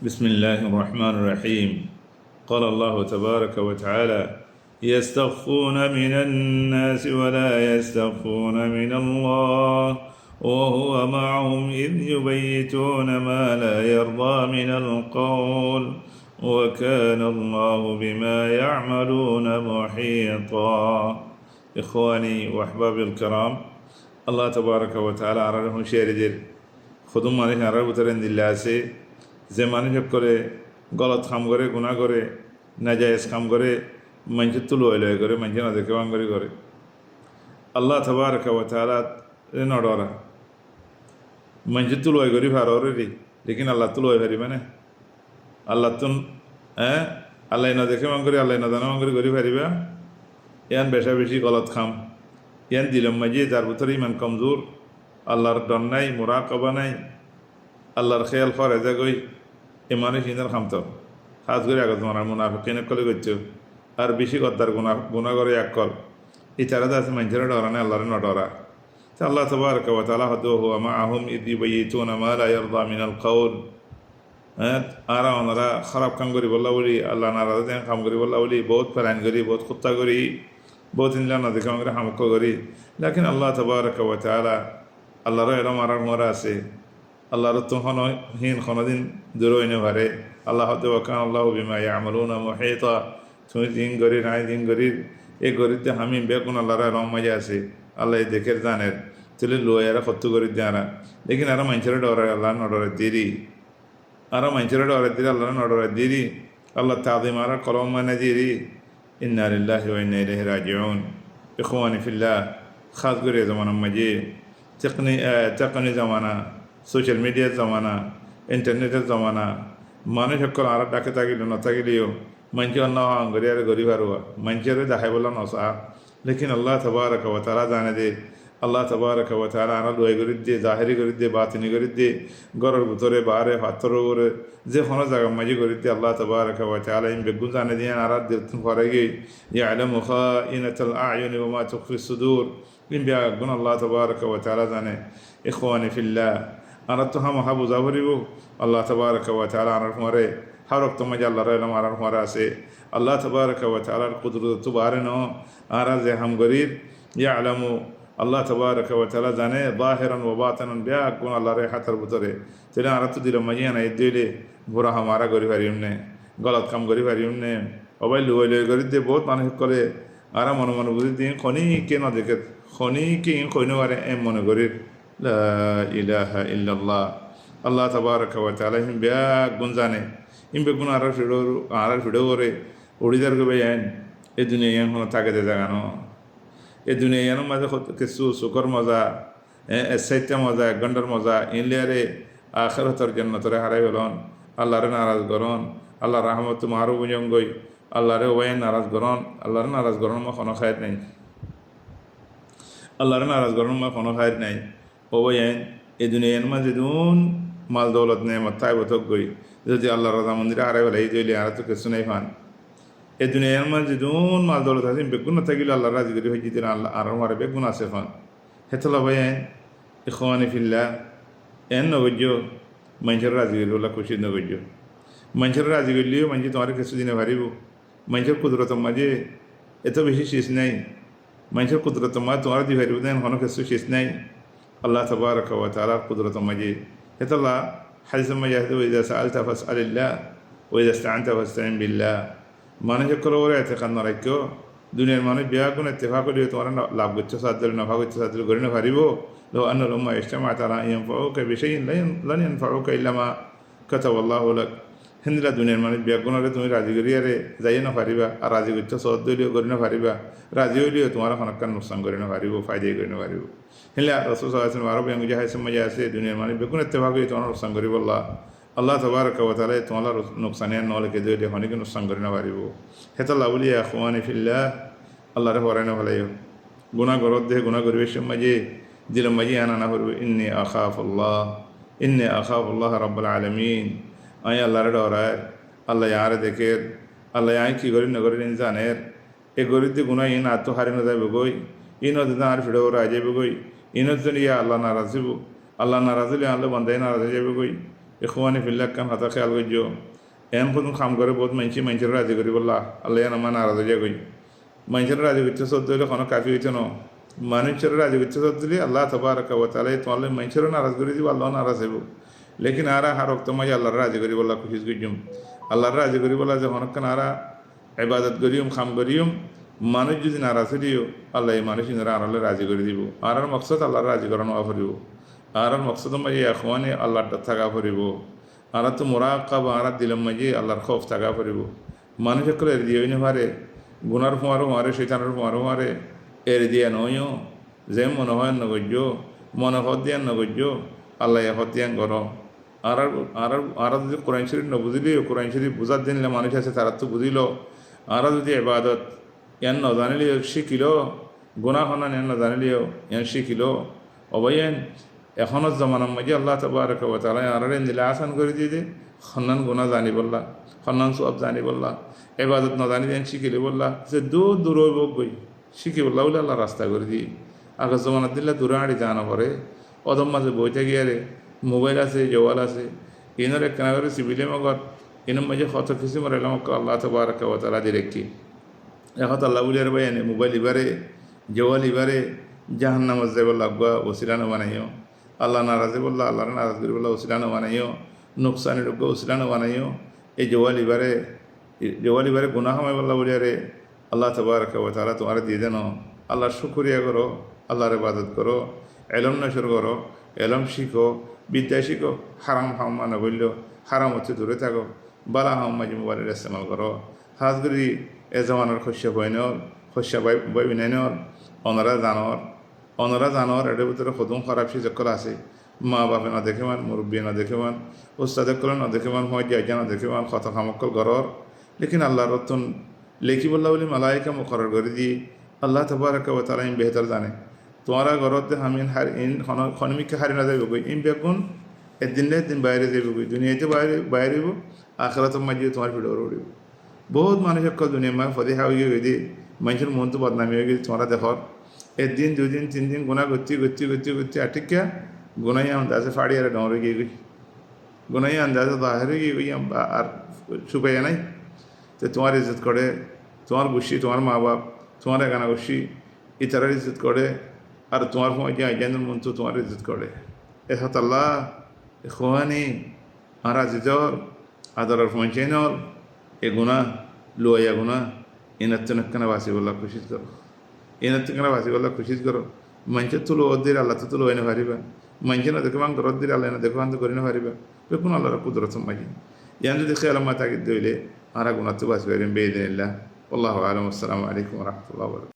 بسم الله الرحمن الرحيم قال الله تبارك وتعالى يستخفون من الناس ولا يستخفون من الله وهو معهم إذ يبيتون ما لا يرضى من القول وكان الله بما يعملون محيطا إخواني وأحبابي الكرام الله تبارك وتعالى أرادهم شيرجر خدوم عليه أرادوا ترند الله যে মানুষ করে গলত কাম করে গুণা করে নাজায়েজ কাম করে মানুষের তুলো লয় করে মানুষ না দেখে বাঙ্গরি করে আল্লাহ তাবারকা ওয়া তাআলা নডরা মানুষের তুলো করি ভারে লেকিন আল্লাহ তুলো ভারি মানে আল্লাহ তুন আল্লাহ না দেখে বাঙ্গরি আল্লাহ না জানা বাঙ্গরি করি ভারিবা ইয়ান বেশা বেশি গলত খাম ইয়ান দিলম মাঝে যার ভিতরে ইমান কমজোর আল্লাহর ডর নাই মুরাকাবা নাই আল্লাহর খেয়াল করে যে গই এ মানুষ ইন্দার খামত হাজ করে আগত মানার মুনাফিকিন কলে করছ আর বেশি কদ্দার গুণা করে এক কল এই তারা আছে মানুষের ডরা নেই আল্লাহর ন ডরা আল্লাহ তাবারকা ওয়া তাআলা হাদুহু মা আহুম ইদ ইউবাইতুনা মা লা ইয়ারদা মিনাল কওল আর ওনারা খারাপ কাম করি বললা বলি আল্লাহ নারাজ দেন কাম করি বললা বলি বহুত ফেলাইন করি বহুত কুত্তা করি বহুত ইনলা না দেখে আমরা হামক করি লেকিন আল্লাহ তাবারকা ওয়া তাআলা আল্লাহর এরম আর মরা আছে আল্লাহর তো হীন কোনোদিন দূর হইনে পারে আল্লাহ ওয়াকান আল্লাহু বিমা ইয়ামালুনা মুহিতা তুমি দিন গরি নাই দিন গরি এই গরিতে আমি বেগুন আল্লাহর রং মজা আছে আল্লাহ দেখের জানের তুলে লোয়ারা কত গরি দেয়ারা লেকিন আর মানুষের ডরে আল্লাহ নডরে দেরি আর মানুষের ডরে দিরি আল্লাহ নডরে দেরি আল্লাহ তাযীম আর কলম মানে দেরি ইন্না লিল্লাহি ওয়া ইন্না ইলাইহি রাজিউন ইখওয়ানি ফিল্লাহ খাস করে জামানা মাঝে তেকনি জামানা সোশ্যাল মিডিয়ার জমানা ইন্টারনেটের জমানা মানুষ সকল আর ডাকে থাকিলেও নথাকিলেও মানুষ অন্য গরি আর গরিব আর মানুষের দেখাই বলা নসা লেকিন আল্লাহ তাবারকা ওয়া তাআলা জানে যে আল্লাহ তাবারকা ওয়া তাআলা আর দোয়া করি দিয়ে জাহেরি করে দিয়ে বাতিনি করে দিয়ে ঘরের ভিতরে বাহারে পাথর করে যে কোনো জায়গা মাঝে করে দিয়ে আল্লাহ তাবারকা ওয়া তাআলা ইন বেগুন জানে দিয়ে আর দিলতুন করে গিয়ে ইয়ালামু খাইনাতাল আ'য়ুনি ওয়া মা তুখফি সুদূর ইন বেগুন আল্লাহ তাবারকা ওয়া তাআলা জানে ইখওয়ানি ফিল্লাহ আর তো হাম হা বুঝা ভরিব আল্লাহ তাবারকা ওয়া তাআলা আর মরে হরক তো মজা আল্লাহর ইলম আর মরে আছে আল্লাহ তাবারকা ওয়া তাআলার কুদরত তো বারে ন আর যে হাম গরির ইয়ালামু আল্লাহ তাবারকা ওয়া তাআলা জানে যাহিরান ওয়া বাতিনান বিয়া কোন আল্লাহর হাতের ভিতরে তেলে আর তো দিল মাজিয়া নাই দিলে বুড়া হামারা গরি পারিম নে গলত কাম গরি পারিম নে ওবাই লই লই গরি দে বহুত মানুষ করে আর মনে মনে বুঝি দিন খনি কে না দেখে খনি কে কইনো আরে এম মনে গরির লা ইলাহা ইল্লাল্লাহ আল্লাহ তাবারকা ওয়া তাআলা হিম বেয়া গুনজানে হিম বেগুন আর ফিডো করে ওড়িদার কে বেয়ান এই দুনিয়া এখন থাকে দে জাগানো এই দুনিয়া মাঝে কিছু সুখর মজা সাইত্যা মজা এক ঘন্টার মজা ইনলিয়ারে আখিরাতের জান্নাতরে হারাই হলন আল্লাহরে নারাজ করন আল্লাহ রহমত মারু বুজঙ্গই আল্লাহরে ওয়াইন নারাজ করন আল্লাহরে নারাজ করন মা কোনো খায়ের নাই আল্লাহরে নারাজ করন মা কোনো খায়ের নাই ওবাইন এই দুনিয়ার মাঝে দুন মাল দৌলত নেমত তাই বতক গই যদি আল্লাহ রাজা মন্দিরে হারাই বলে এই জইলে আর তো কিছু নাই ফান এই দুনিয়ার মাঝে দুন মাল দৌলত আছে বেগুন না থাকিলে আল্লাহ রাজি করি হয়ে যেতেন আল্লাহ আর মারে বেগুন আছে ফান হেতলা ভাইন ইখওয়ানি ফিল্লাহ এন নগজ্য মানুষের রাজি করি বলা খুশি নগজ্য মানুষের রাজি করলেও মানুষ তোমার কিছু দিনে ভারিব মানুষের কুদরত মাঝে এত বেশি শেষ নাই মানুষের কুদরত মাঝে তোমার দি ভারিব দেন কোনো কিছু শেষ নাই আল্লাহ তাবারকা ওয়া তাআলার কুদরত মাঝে হেতলা হাদিস মাঝে আছে ওয়া ইযা সাআলতা ফাসআলিল্লাহ ওয়া ইযা ইসতাআনতা ফাসতাইন বিল্লাহ মানুষ সকল ওরে এতেকান রাখো দুনিয়ার মানুষ বিয়া কোন ইত্তেফাক করিও তোমার লাভ করছে সাদল নফা করছে সাদল করে না পারিব লো আন্নাল উম্মা ইজতামাআত আলা আন ইয়ানফাউকা বিশাইইন লান ইয়ানফাউকা ইল্লা মা কাতাবাল্লাহু লাক হিন্দলা দুনিয়ার মানুষ বিয়া কোনরে তুমি রাজি করিয়ারে যাই না পারিবা আর রাজি করছে সদলিও করে না পারিবা রাজি হইলেও তোমার খনকান নুকসান করে না পারিব ফায়দা করে না পারিব হিলা রাসূল সাল্লাল্লাহু আলাইহি ওয়াসাল্লাম আরব ইয়াঙ্গি হাইসম মজা আছে দুনিয়ার মানুষ বেকুন ইত্তেফাক করি তোমার নুকসান করিব আল্লাহ তাবারকা ওয়া তাআলা তোমার নুকসানে নলকে দিলে হনিকে নুকসান করে না পারিব হেতাল্লাহ উলিয়া ইখওয়ানি ফিল্লাহ আল্লাহরে হরাই না ভালাইও গুনাহ গরত দেহে গুনাহ করিবে মাঝে দিল মাঝে আনা না করবে ইন্নী আখাফুল্লাহ রাব্বুল আলামিন আই আল্লাহরে ডরায় আল্লাহ ইয়ারে দেখে আল্লাহ আই কি করি না করি জানের এ গরিতে গুনাহ ইন আত্ম হারি না যাবে গই ইন আর ফিডো রাই যাবে গই ইন ইয়া আল্লাহ নারাজ হইব আল্লাহ নারাজ হলে আল্লাহ বান্দাই নারাজ হয়ে যাবে গই ইখওয়ানি ফিল্লাহ কান হাতা খেয়াল করছো এন কোনো কাম করে বহুত মানুষের রাজি করি বললা আল্লাহ আমার নারাজ হয়ে গই মানুষের রাজি করতে সত্য হইলে কোনো কাফি হইতো না মানুষের রাজি করতে সত্য দিলে আল্লাহ তাবারাকা ওয়া তাআলা তোমার মানুষেরও নারাজ করে দিব আল্লাহ নারাজ হইব লেকিন আরা হার রক্ত মাঝে আল্লাহর রাজি করি বললা খুশি করিম আল্লাহর রাজি করি বলা যে হনকান আরা ইবাদত করিম খাম করিম মানুষ যদি নারাজ হইও আল্লাহ এই মানুষ আল্লাহ রাজি করে দিব আর মকসদ আল্লাহর রাজি করানো ফুরিব আর মকসদ মাঝে এখওয়ানে আল্লাহটা থাকা ফুরিব আর তো মোরাকাবা আর দিলম মাঝে আল্লাহর খৌফ থাকা ফুরিব মানুষ একলে এর দিয়ে পারে গুনার ফুঁয়ারও মারে শৈতানের ফুঁয়ারও মারে এর দিয়া নয়ও যে মনে হয় নগর্য মনে হদিয়ান নগর্য আল্লাহ হদিয়ান কর আর আর যদি কোরআন শরীফ নবুঝিলিও কোরআন শরীফ বুঝার দিনলে মানুষ আছে তারা তো বুঝিল আর যদি এবাদত ইয়ান নজানিলিও শিখিল গুণা হনান ইয়ান নজানিলিও ইয়ান শিখিল অবয়ান এখনো জমানার মাঝে আল্লাহ তাবারাকা ওয়া তাআলা আর দিলে আসান করে দিয়ে দে খন্নান গুণা জানি বললা খন্নান সব জানি বললা এবাদত নজানি দেন শিখিলে বললা যে দূর হইব গই শিখি বললা বলে আল্লাহ রাস্তা করে দিই আগের জমানার দিলে দূরে আড়ি জানা পরে অদম মাঝে বইতে গিয়ে রে মোবাইল আছে জওয়াল আছে ইনার একখানা করে সিভিলে মগর ইনার মাঝে কত কিছু মরেলাম আল্লাহ তাবারাকা ওয়া তাআলা দিরেকি এখন আল্লাহ বলিয়ার ভাই এনে মোবাইল ইবারে জওয়াল ইবারে জাহান্নামে যাবে লাগবা ওসিলানো বানাইও আল্লাহ নারাজে বললা আল্লাহর নারাজ করে বললা ওসিলানো বানাইও নুকসানি রোগ্য ওসিলানো বানাইও এই জওয়াল ইবারে গুনাহ হামাই বললা বলিয়ারে আল্লাহ তাবারাকা ওয়া তাআলা তোমার দিয়ে দেন আল্লাহর শুকরিয়া করো আল্লাহর ইবাদত করো এলম নশর করো এলম শিখো বিদ্যা শিখো হারাম হাম্মা নগল্য হারাম হচ্ছে দূরে থাকো বালা হাম্মাজি মোবাইলের ইস্তেমাল করো হাজগরি এ জমানার শস্য বইনর শস্য বই বিনাইনর অনরা জানর এটার ভিতরে সদুম খারাপ সকল আছে মা বাপে না দেখে মান মুরব্বী না দেখে মান উস্তাদকল না দেখে মান হয় জায়গা না দেখে মান কত খামকল ঘরর লেকিন আল্লাহর রতন লেখি বললা বলি মালাইকা মুখরর করে দি আল্লাহ তাবারাকা ওয়া তাআলা ইন বেহতর জানে তোমারা ঘরত হামিন হার ইন খনমিকে হারি না যাইব ইন বেগুন একদিন বাইরে যাইব দুনিয়াতে বাইরেব আখিরাতের মাঝে তোমার ভিড় উড়িব বহুত মানুষ সকল দুনিয়া মা ফদিহা হয়ে গিয়ে মানুষের মন তো বদনামি হয়ে গেছে তোমরা দেখর একদিন দুদিন 3 দিন গুণা করতে আটিকা গুনাই আন্দাজে ফাড়ি আর ডরে গিয়ে গই গুনাই আন্দাজে বাহারে গিয়ে গই আর সুপাইয়া নাই তো তোমার ইজ্জত করে তোমার গুছি তোমার মা বাপ তোমার এখানা গুছি ইতারার ইজ্জত করে আর তোমার সময় যে আইজানের মন তো তোমার ইজ্জত করে এ হাত আল্লাহ খোয়ানি আর আজিজর আদরের পৌঁছাইনর এ গুণা লুয়াইয়া গুণা এনার তো নাক্কানা বাসি বললা খুশি করো এনার তো কেনা বাসি বললা খুশি করো মানুষের তুলো ওদের আল্লাহ তো তুলো এনে পারিবা মানুষের না দেখে বাং ঘর দিলে আল্লাহ না দেখে বাং তো করে না পারিবা বেকুন আল্লাহর কুদরত মাঝি ইয়ান যদি খেয়াল মা তাকে দইলে আর গুণা তো বাসি পারিম বেদিনিল্লাহ আল্লাহু আলাইকুম আসসালামু আলাইকুম ওয়া রাহমাতুল্লাহি ওয়া বারাকাতুহু।